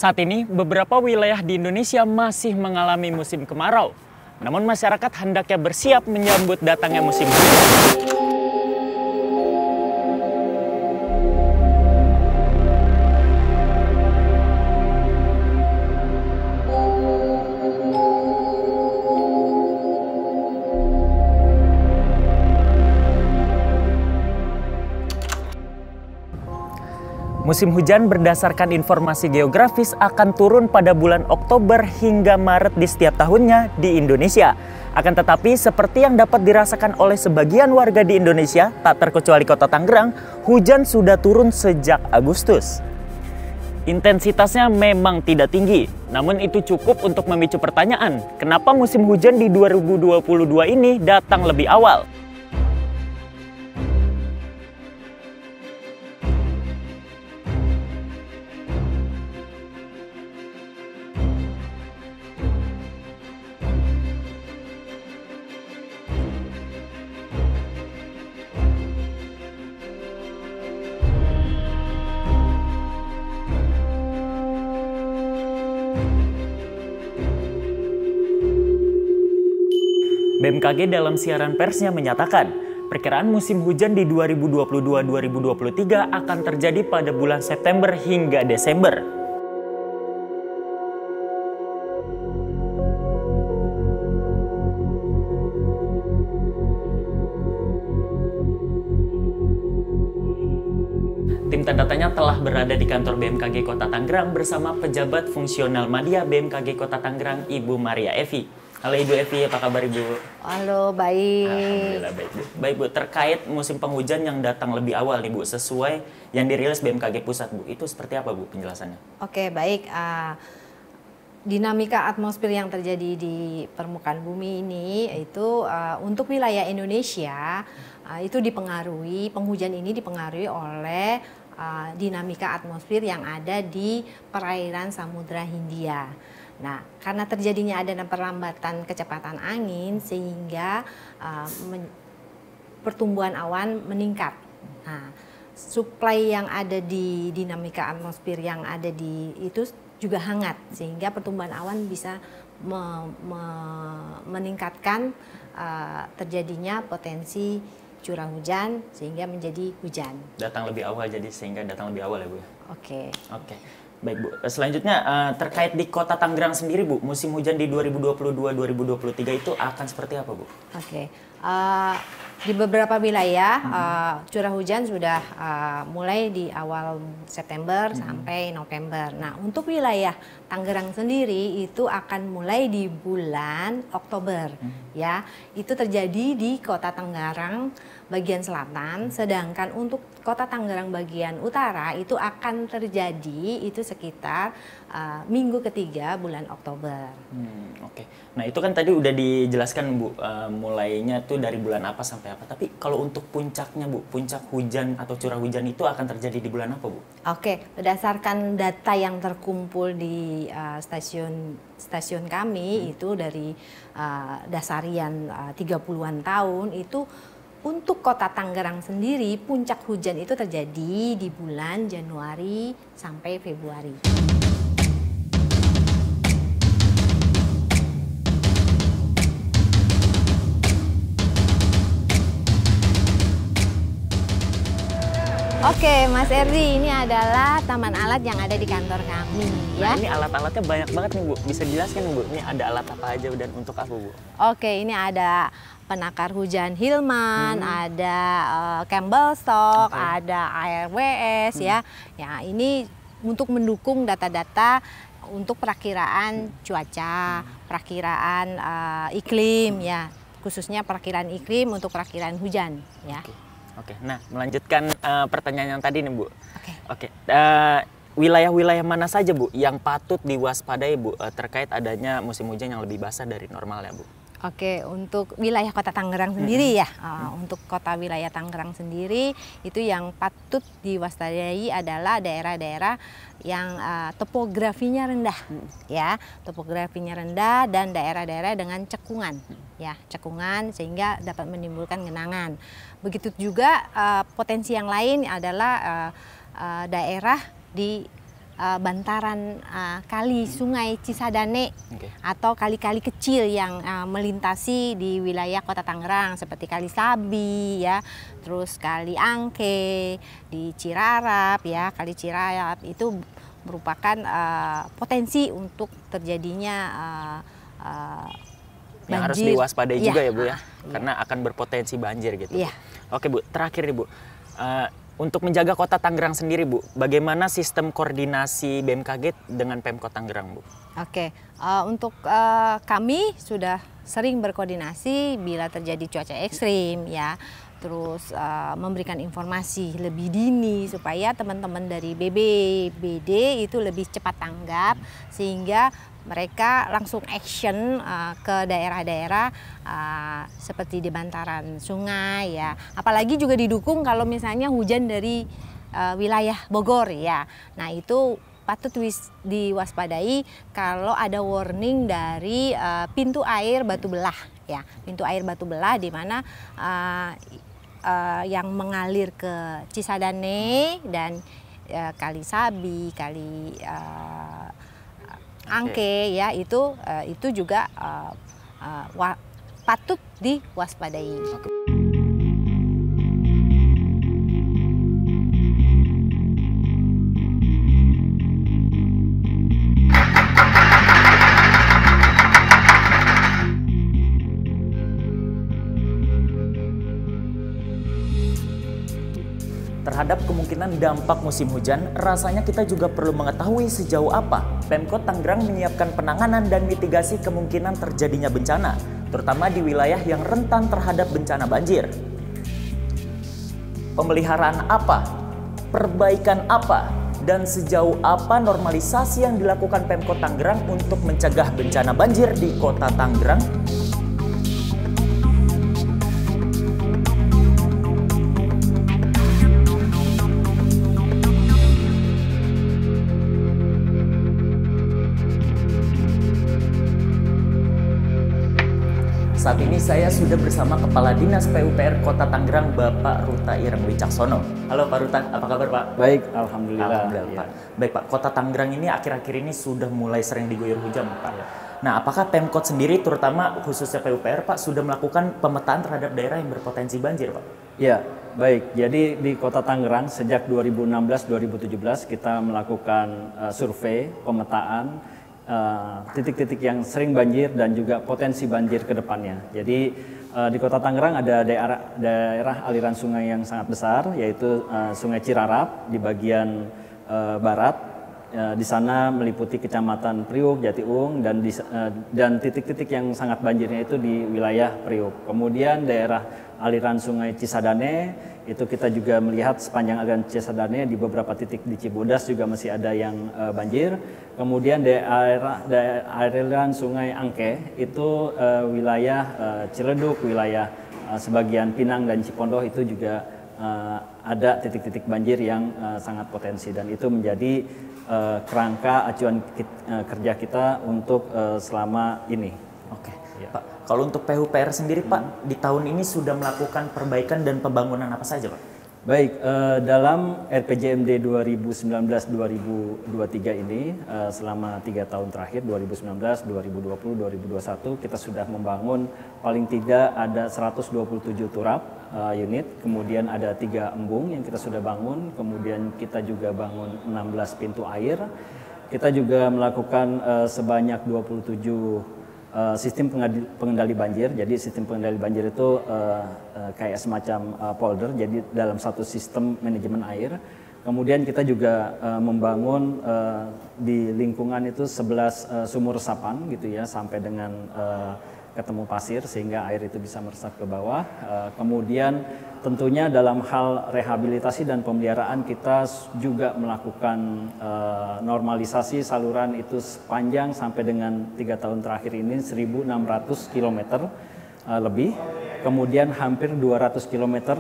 Saat ini, beberapa wilayah di Indonesia masih mengalami musim kemarau. Namun masyarakat hendaknya bersiap menyambut datangnya musim hujan. Musim hujan berdasarkan informasi geografis akan turun pada bulan Oktober hingga Maret di setiap tahunnya di Indonesia. Akan tetapi seperti yang dapat dirasakan oleh sebagian warga di Indonesia, tak terkecuali kota Tangerang, hujan sudah turun sejak Agustus. Intensitasnya memang tidak tinggi, namun itu cukup untuk memicu pertanyaan, kenapa musim hujan di 2022 ini datang lebih awal? BMKG dalam siaran persnya menyatakan, perkiraan musim hujan di 2022-2023 akan terjadi pada bulan September hingga Desember. Tim tanda tanya telah berada di kantor BMKG Kota Tangerang bersama pejabat fungsional media BMKG Kota Tangerang, Ibu Maria Evi. Halo Ibu Evi, apa kabar Ibu? Halo, baik. Alhamdulillah baik Bu. Baik Bu, terkait musim penghujan yang datang lebih awal nih Bu, sesuai yang dirilis BMKG Pusat Bu, itu seperti apa Bu penjelasannya? Oke, baik. Dinamika atmosfer yang terjadi di permukaan bumi ini itu untuk wilayah Indonesia itu dipengaruhi, penghujan ini dipengaruhi oleh dinamika atmosfer yang ada di perairan Samudra Hindia. Nah, karena terjadinya adanya perlambatan kecepatan angin sehingga pertumbuhan awan meningkat. Nah, suplai yang ada di dinamika atmosfer yang ada di itu juga hangat sehingga pertumbuhan awan bisa meningkatkan terjadinya potensi curah hujan sehingga menjadi hujan. Datang lebih awal jadi sehingga datang lebih awal ya Bu? Oke. Oke. Baik Bu, selanjutnya terkait di Kota Tangerang sendiri Bu, musim hujan di 2022-2023 itu akan seperti apa Bu? Oke, di beberapa wilayah curah hujan sudah mulai di awal September sampai November. Nah, untuk wilayah Tangerang sendiri itu akan mulai di bulan Oktober, ya. Itu terjadi di Kota Tangerang bagian selatan, sedangkan untuk Kota Tangerang bagian utara itu akan terjadi itu sekitar minggu ketiga bulan Oktober. Oke. Nah itu kan tadi udah dijelaskan Bu, mulainya tuh dari bulan apa sampai apa. Tapi kalau untuk puncaknya Bu, puncak hujan atau curah hujan itu akan terjadi di bulan apa Bu? Oke, berdasarkan data yang terkumpul di stasiun kami itu dari dasarian 30-an tahun itu untuk Kota Tangerang sendiri puncak hujan itu terjadi di bulan Januari sampai Februari. Oke, Mas Erdi, ini adalah taman alat yang ada di kantor kami. Nah, ya. ini alat-alatnya banyak banget nih Bu. Bisa dijelaskan nih Bu, ini ada alat apa aja dan untuk apa Bu? Oke, ini ada penakar hujan Hillman, ada Campbell Stock, ada ARWS ya. Ya, ini untuk mendukung data-data untuk perakiraan cuaca, perakiraan iklim ya, khususnya perakiraan iklim untuk perakiraan hujan ya. Oke, nah melanjutkan pertanyaan yang tadi nih Bu. Oke. Wilayah-wilayah mana saja Bu yang patut diwaspadai Bu terkait adanya musim hujan yang lebih basah dari normal ya Bu? Oke, untuk wilayah Kota Tangerang sendiri ya, untuk kota wilayah Tangerang sendiri itu yang patut diwaspadai adalah daerah-daerah yang topografinya rendah, ya, topografinya rendah dan daerah-daerah dengan cekungan, ya, cekungan sehingga dapat menimbulkan genangan. Begitu juga potensi yang lain adalah daerah di bantaran kali Sungai Cisadane atau kali-kali kecil yang melintasi di wilayah Kota Tangerang seperti Kali Sabi ya, terus Kali Angke di Cirarap ya, Kali Cirarap itu merupakan potensi untuk terjadinya yang harus banjir. diwaspadai juga ya Bu ya, karena akan berpotensi banjir gitu. Oke Bu, terakhir nih Bu, untuk menjaga Kota Tangerang sendiri Bu, bagaimana sistem koordinasi BMKG dengan Pemkot Tangerang Bu? Oke, untuk kami sudah sering berkoordinasi bila terjadi cuaca ekstrim ya, terus memberikan informasi lebih dini supaya teman-teman dari BBBD itu lebih cepat tanggap sehingga mereka langsung action ke daerah-daerah seperti di bantaran sungai ya. Apalagi juga didukung kalau misalnya hujan dari wilayah Bogor ya. Nah itu patut diwaspadai kalau ada warning dari pintu air Batu Belah ya. Pintu air Batu Belah di mana yang mengalir ke Cisadane dan Kali Sabi, Kali Angke ya, itu juga patut diwaspadai. Terhadap kemungkinan dampak musim hujan, rasanya kita juga perlu mengetahui sejauh apa Pemkot Tangerang menyiapkan penanganan dan mitigasi kemungkinan terjadinya bencana, terutama di wilayah yang rentan terhadap bencana banjir. Pemeliharaan apa? Perbaikan apa? Dan sejauh apa normalisasi yang dilakukan Pemkot Tangerang untuk mencegah bencana banjir di Kota Tangerang? Saat ini saya sudah bersama Kepala Dinas PUPR Kota Tangerang, Bapak Ruta Ireng Wicaksono. Halo Pak Ruta, apa kabar Pak? Baik, Alhamdulillah. Alhamdulillah Pak. Baik Pak, Kota Tangerang ini akhir-akhir ini sudah mulai sering diguyur hujan Pak. Nah, apakah Pemkot sendiri, terutama khususnya PUPR Pak, sudah melakukan pemetaan terhadap daerah yang berpotensi banjir Pak? Ya, baik. Jadi di Kota Tangerang sejak 2016-2017 kita melakukan survei, pemetaan, titik-titik yang sering banjir dan juga potensi banjir ke depannya. Jadi di Kota Tangerang ada daerah aliran sungai yang sangat besar, yaitu Sungai Cirarap di bagian barat. Di sana meliputi Kecamatan Priuk, Jatiung, dan titik-titik yang sangat banjirnya itu di wilayah Priuk. Kemudian daerah aliran Sungai Cisadane, itu kita juga melihat sepanjang aliran Cisadane di beberapa titik di Cibodas juga masih ada yang banjir. Kemudian daerah aliran Sungai Angke itu wilayah Ciledug, wilayah sebagian Pinang dan Cipondoh itu juga ada titik-titik banjir yang sangat potensi, dan itu menjadi kerangka acuan kerja kita untuk selama ini. Oke, ya. Pak. Kalau untuk PUPR sendiri Pak, di tahun ini sudah melakukan perbaikan dan pembangunan apa saja Pak? Baik, dalam RPJMD 2019-2023 ini selama 3 tahun terakhir 2019, 2020, 2021 kita sudah membangun paling tidak ada 127 turap unit, kemudian ada 3 embung yang kita sudah bangun, kemudian kita juga bangun 16 pintu air, kita juga melakukan sebanyak 27 sistem pengendali banjir. Jadi sistem pengendali banjir itu kayak semacam polder, jadi dalam satu sistem manajemen air. Kemudian kita juga membangun di lingkungan itu 11 sumur resapan gitu ya, sampai dengan ketemu pasir sehingga air itu bisa meresap ke bawah. Kemudian tentunya dalam hal rehabilitasi dan pemeliharaan kita juga melakukan normalisasi saluran itu sepanjang sampai dengan 3 tahun terakhir ini 1.600 km lebih. Kemudian hampir 200 km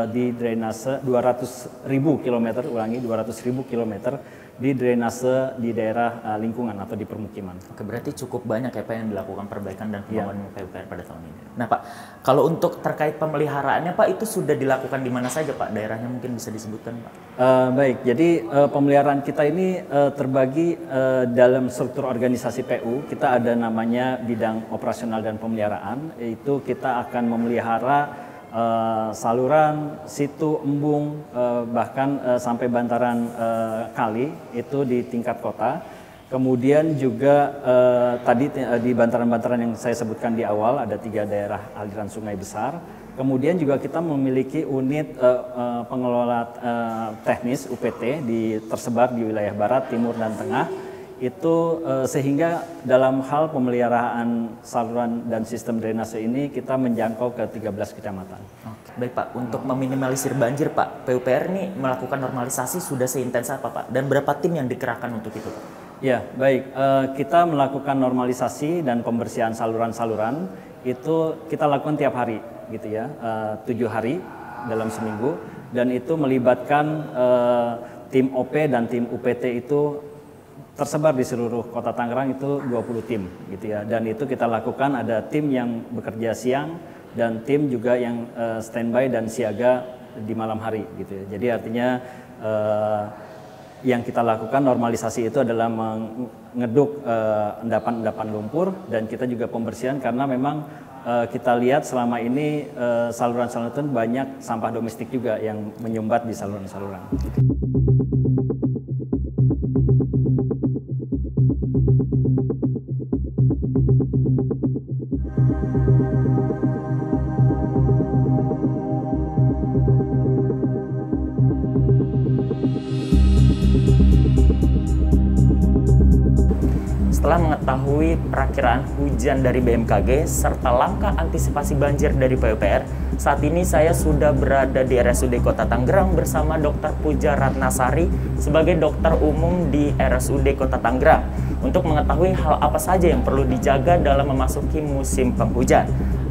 di drainase, 200.000 km, ulangi 200.000 km di drainase di daerah lingkungan atau di permukiman. Oke, berarti cukup banyak ya Pak yang dilakukan perbaikan dan pembangunan PUPR pada tahun ini. Nah Pak, kalau untuk terkait pemeliharaannya Pak, itu sudah dilakukan di mana saja Pak? Daerahnya mungkin bisa disebutkan Pak? Baik, jadi pemeliharaan kita ini terbagi dalam struktur organisasi PU. Kita ada namanya bidang operasional dan pemeliharaan, yaitu kita akan memelihara saluran, situ, embung, bahkan sampai bantaran kali itu di tingkat kota. Kemudian juga tadi di bantaran-bantaran yang saya sebutkan di awal ada 3 daerah aliran sungai besar. Kemudian juga kita memiliki unit pengelola teknis UPT tersebar di wilayah barat, timur, dan tengah. Itu sehingga dalam hal pemeliharaan saluran dan sistem drainase ini kita menjangkau ke 13 kecamatan. Oke. Baik Pak, untuk meminimalisir banjir Pak, PUPR ini melakukan normalisasi sudah seintens apa Pak? Dan berapa tim yang dikerahkan untuk itu Pak? Ya, baik. Kita melakukan normalisasi dan pembersihan saluran-saluran itu kita lakukan tiap hari, gitu ya, 7 hari dalam seminggu, dan itu melibatkan tim OP dan tim UPT itu tersebar di seluruh kota Tangerang itu 20 tim, gitu ya. Dan itu kita lakukan ada tim yang bekerja siang dan tim juga yang standby dan siaga di malam hari, gitu ya. Jadi artinya yang kita lakukan normalisasi itu adalah mengeduk endapan-endapan lumpur, dan kita juga pembersihan karena memang kita lihat selama ini saluran-saluran itu banyak sampah domestik juga yang menyumbat di saluran-saluran. Setelah mengetahui perakiraan hujan dari BMKG serta langkah antisipasi banjir dari PUPR, saat ini saya sudah berada di RSUD Kota Tangerang bersama Dr. Puja Ratnasari sebagai dokter umum di RSUD Kota Tangerang untuk mengetahui hal apa saja yang perlu dijaga dalam memasuki musim penghujan.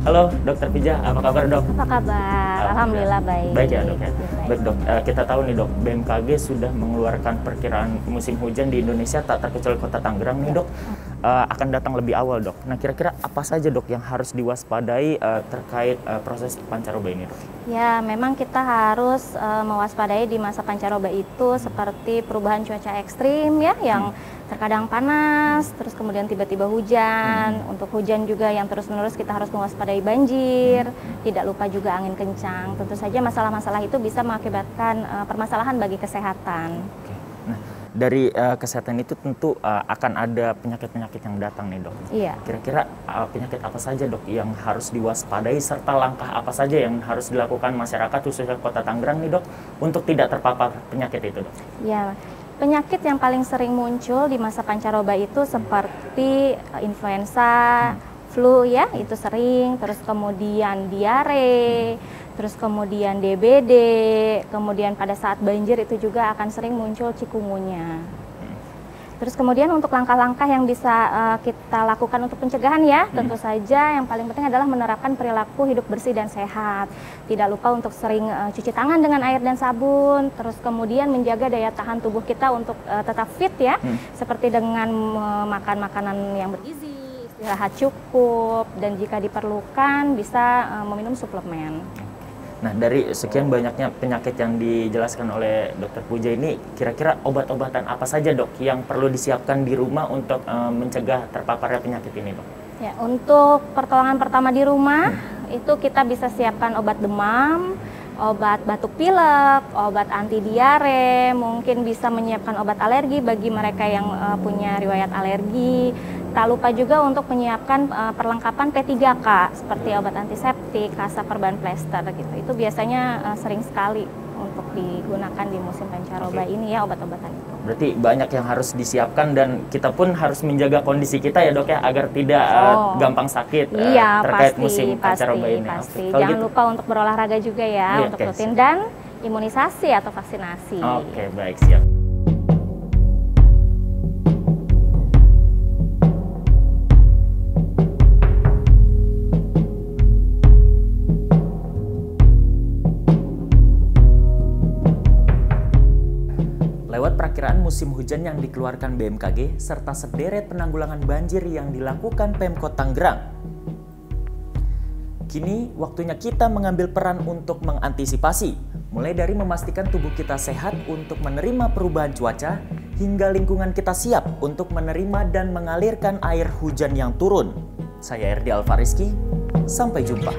Halo Dokter Puja, apa kabar Dok? Apa kabar? Alhamdulillah baik. Baik ya Dok ya. Baik Dok, kita tahu nih Dok, BMKG sudah mengeluarkan perkiraan musim hujan di Indonesia tak terkecuali Kota Tangerang nih Dok, akan datang lebih awal Dok. Nah kira-kira apa saja Dok yang harus diwaspadai terkait proses pancaroba ini Dok? Ya memang kita harus mewaspadai di masa pancaroba itu seperti perubahan cuaca ekstrim ya, yang terkadang panas, terus kemudian tiba-tiba hujan. Untuk hujan juga yang terus-menerus kita harus mewaspadai banjir, tidak lupa juga angin kencang. Tentu saja masalah-masalah itu bisa mengakibatkan permasalahan bagi kesehatan. Nah, dari kesehatan itu tentu akan ada penyakit-penyakit yang datang nih Dok. Iya. Kira-kira penyakit apa saja Dok yang harus diwaspadai serta langkah apa saja yang harus dilakukan masyarakat khususnya Kota Tangerang nih Dok untuk tidak terpapar penyakit itu Dok? Ya. Penyakit yang paling sering muncul di masa pancaroba itu seperti influenza, flu ya, itu sering, terus kemudian diare, terus kemudian DBD, kemudian pada saat banjir itu juga akan sering muncul cikungunya. Terus kemudian untuk langkah-langkah yang bisa kita lakukan untuk pencegahan ya, tentu saja yang paling penting adalah menerapkan perilaku hidup bersih dan sehat. Tidak lupa untuk sering cuci tangan dengan air dan sabun, terus kemudian menjaga daya tahan tubuh kita untuk tetap fit ya, seperti dengan makan makanan yang bergizi, istirahat cukup, dan jika diperlukan bisa meminum suplemen. Nah, dari sekian banyaknya penyakit yang dijelaskan oleh Dokter Puja ini, kira-kira obat-obatan apa saja Dok yang perlu disiapkan di rumah untuk mencegah terpaparnya penyakit ini Dok? Ya, untuk pertolongan pertama di rumah itu kita bisa siapkan obat demam, obat batuk pilek, obat anti diare, mungkin bisa menyiapkan obat alergi bagi mereka yang punya riwayat alergi. Tak lupa juga untuk menyiapkan perlengkapan P3K seperti obat antiseptik, kasa perban plester gitu. Itu biasanya sering sekali untuk digunakan di musim pancaroba ini ya, obat-obatan itu. Berarti banyak yang harus disiapkan dan kita pun harus menjaga kondisi kita ya Dok ya, agar tidak gampang sakit terkait musim pancaroba ini. Pasti. Jangan lupa untuk berolahraga juga ya, untuk rutin dan imunisasi atau vaksinasi. Oke, baik, siap. musim hujan yang dikeluarkan BMKG serta sederet penanggulangan banjir yang dilakukan Pemkot Tangerang. Kini waktunya kita mengambil peran untuk mengantisipasi, mulai dari memastikan tubuh kita sehat untuk menerima perubahan cuaca, hingga lingkungan kita siap untuk menerima dan mengalirkan air hujan yang turun. Saya Erdi Alfariski, sampai jumpa.